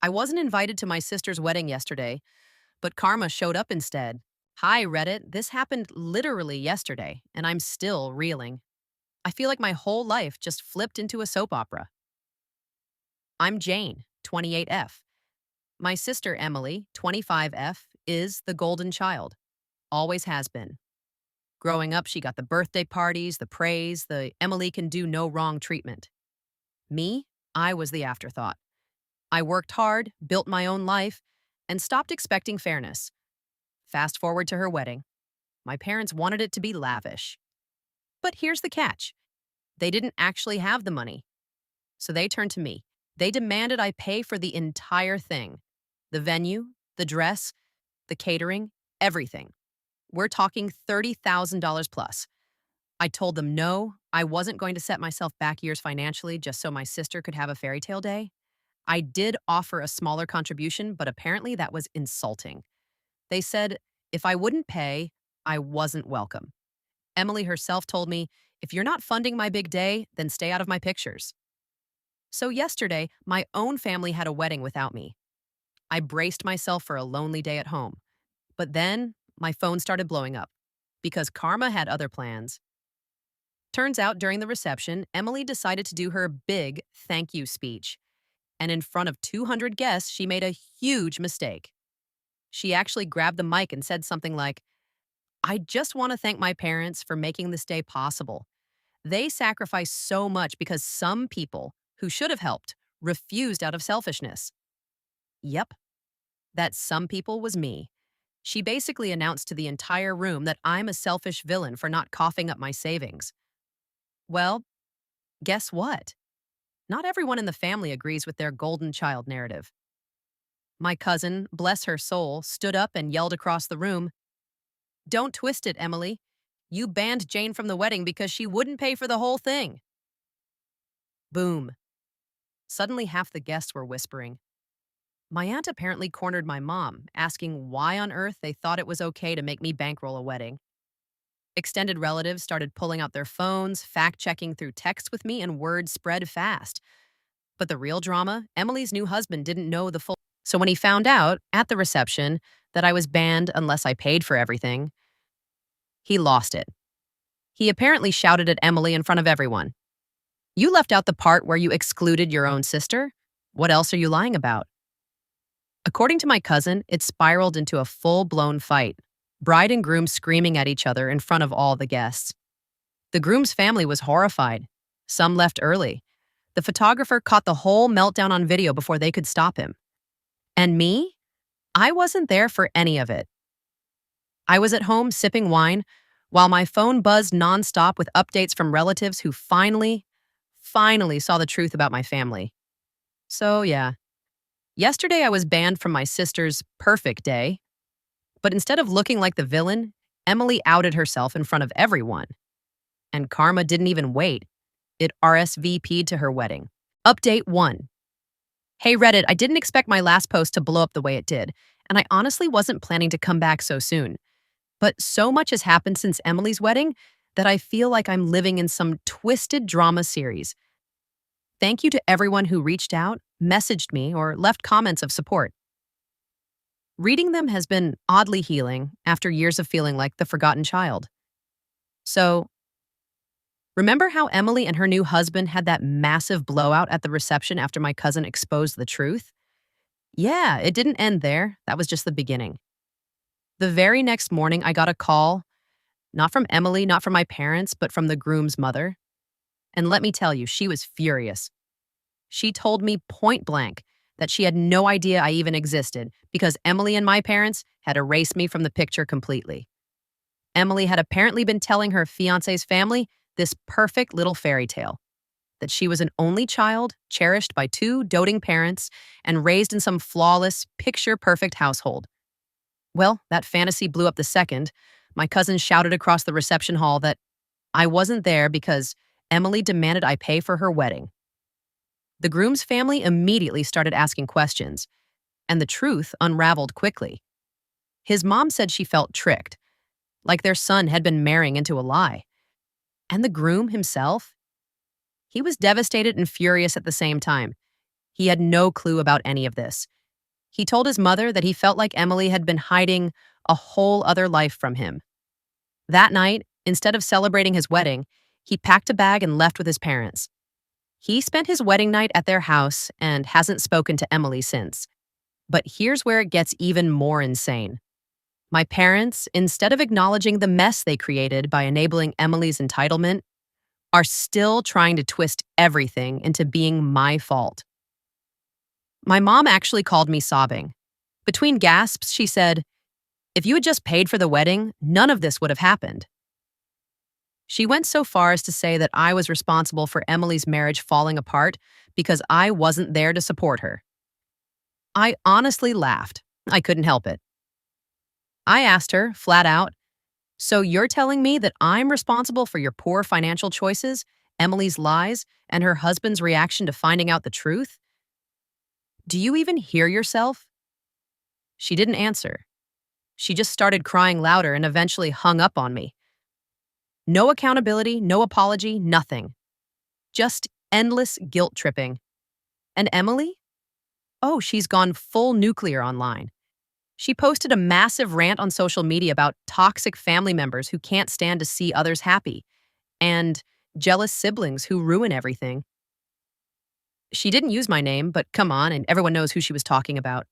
I wasn't invited to my sister's wedding yesterday, but karma showed up instead. Hi, Reddit. This happened literally yesterday, and I'm still reeling. I feel like my whole life just flipped into a soap opera. I'm Jane, 28F. My sister Emily, 25F, is the golden child. Always has been. Growing up, she got the birthday parties, the praise, the Emily can do no wrong treatment. Me, I was the afterthought. I worked hard, built my own life, and stopped expecting fairness. Fast forward to her wedding. My parents wanted it to be lavish. But here's the catch. They didn't actually have the money. So they turned to me. They demanded I pay for the entire thing. The venue, the dress, the catering, everything. We're talking $30,000 plus. I told them no, I wasn't going to set myself back years financially just so my sister could have a fairy tale day. I did offer a smaller contribution, but apparently that was insulting. They said if I wouldn't pay, I wasn't welcome. Emily herself told me, if you're not funding my big day, then stay out of my pictures. So yesterday, my own family had a wedding without me. I braced myself for a lonely day at home. But then my phone started blowing up because karma had other plans. Turns out during the reception, Emily decided to do her big thank you speech. And in front of 200 guests, she made a huge mistake. She actually grabbed the mic and said something like, I just want to thank my parents for making this day possible. They sacrificed so much because some people who should have helped refused out of selfishness. Yep, that some people was me. She basically announced to the entire room that I'm a selfish villain for not coughing up my savings. Well, guess what? Not everyone in the family agrees with their golden child narrative. My cousin, bless her soul, stood up and yelled across the room, Don't twist it, Emily. You banned Jane from the wedding because she wouldn't pay for the whole thing. Boom. Suddenly half the guests were whispering. My aunt apparently cornered my mom, asking why on earth they thought it was okay to make me bankroll a wedding. Extended relatives started pulling out their phones, fact-checking through text with me, and word spread fast. But the real drama, Emily's new husband didn't know the full. So when he found out, at the reception, that I was banned unless I paid for everything, he lost it. He apparently shouted at Emily in front of everyone. You left out the part where you excluded your own sister? What else are you lying about? According to my cousin, it spiraled into a full-blown fight, bride and groom screaming at each other in front of all the guests. The groom's family was horrified. Some left early. The photographer caught the whole meltdown on video before they could stop him. And me? I wasn't there for any of it. I was at home sipping wine while my phone buzzed nonstop with updates from relatives who finally saw the truth about my family. So yeah, yesterday I was banned from my sister's perfect day. But instead of looking like the villain, Emily outed herself in front of everyone. And karma didn't even wait. It RSVP'd to her wedding. Update 1. Hey Reddit, I didn't expect my last post to blow up the way it did, and I honestly wasn't planning to come back so soon. But so much has happened since Emily's wedding that I feel like I'm living in some twisted drama series. Thank you to everyone who reached out, messaged me, or left comments of support. Reading them has been oddly healing after years of feeling like the forgotten child. So, remember how Emily and her new husband had that massive blowout at the reception after my cousin exposed the truth? Yeah, it didn't end there. That was just the beginning. The very next morning, I got a call, not from Emily, not from my parents, but from the groom's mother. And let me tell you, she was furious. She told me point blank that she had no idea I even existed because Emily and my parents had erased me from the picture completely. Emily had apparently been telling her fiancé's family this perfect little fairy tale, that she was an only child, cherished by two doting parents, and raised in some flawless, picture-perfect household. Well, that fantasy blew up the second my cousin shouted across the reception hall that I wasn't there because Emily demanded I pay for her wedding. The groom's family immediately started asking questions, and the truth unraveled quickly. His mom said she felt tricked, like their son had been marrying into a lie. And the groom himself? He was devastated and furious at the same time. He had no clue about any of this. He told his mother that he felt like Emily had been hiding a whole other life from him. That night, instead of celebrating his wedding, he packed a bag and left with his parents. He spent his wedding night at their house and hasn't spoken to Emily since. But here's where it gets even more insane. My parents, instead of acknowledging the mess they created by enabling Emily's entitlement, are still trying to twist everything into being my fault. My mom actually called me sobbing. Between gasps, she said, "If you had just paid for the wedding, none of this would have happened." She went so far as to say that I was responsible for Emily's marriage falling apart because I wasn't there to support her. I honestly laughed. I couldn't help it. I asked her, flat out, "So you're telling me that I'm responsible for your poor financial choices, Emily's lies, and her husband's reaction to finding out the truth? Do you even hear yourself?" She didn't answer. She just started crying louder and eventually hung up on me. No accountability, no apology, nothing. Just endless guilt tripping. And Emily? Oh, she's gone full nuclear online. She posted a massive rant on social media about toxic family members who can't stand to see others happy, and jealous siblings who ruin everything. She didn't use my name, but come on, and everyone knows who she was talking about.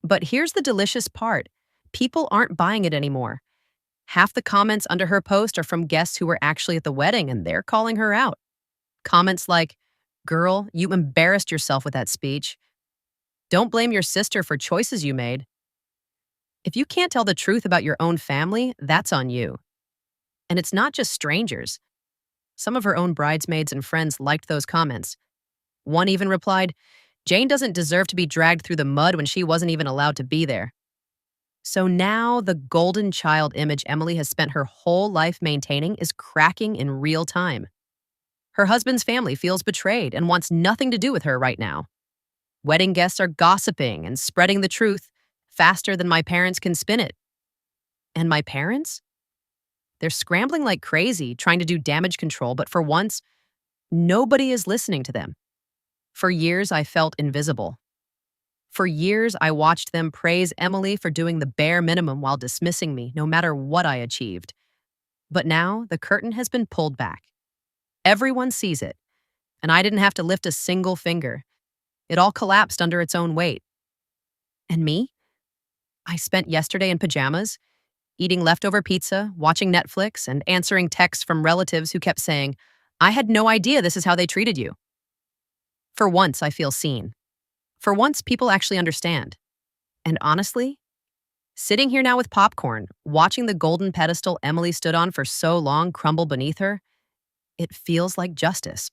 But here's the delicious part. People aren't buying it anymore. Half the comments under her post are from guests who were actually at the wedding, and they're calling her out. Comments like, "Girl, you embarrassed yourself with that speech. Don't blame your sister for choices you made. If you can't tell the truth about your own family, that's on you." And it's not just strangers. Some of her own bridesmaids and friends liked those comments. One even replied, "Jane doesn't deserve to be dragged through the mud when she wasn't even allowed to be there." So now the golden child image Emily has spent her whole life maintaining is cracking in real time. Her husband's family feels betrayed and wants nothing to do with her right now. Wedding guests are gossiping and spreading the truth faster than my parents can spin it. And my parents? They're scrambling like crazy, trying to do damage control, but for once, nobody is listening to them. For years, I felt invisible. For years, I watched them praise Emily for doing the bare minimum while dismissing me, no matter what I achieved. But now, the curtain has been pulled back. Everyone sees it, and I didn't have to lift a single finger. It all collapsed under its own weight. And me? I spent yesterday in pajamas, eating leftover pizza, watching Netflix, and answering texts from relatives who kept saying, "I had no idea this is how they treated you." For once, I feel seen. For once, people actually understand. And honestly, sitting here now with popcorn, watching the golden pedestal Emily stood on for so long crumble beneath her, it feels like justice.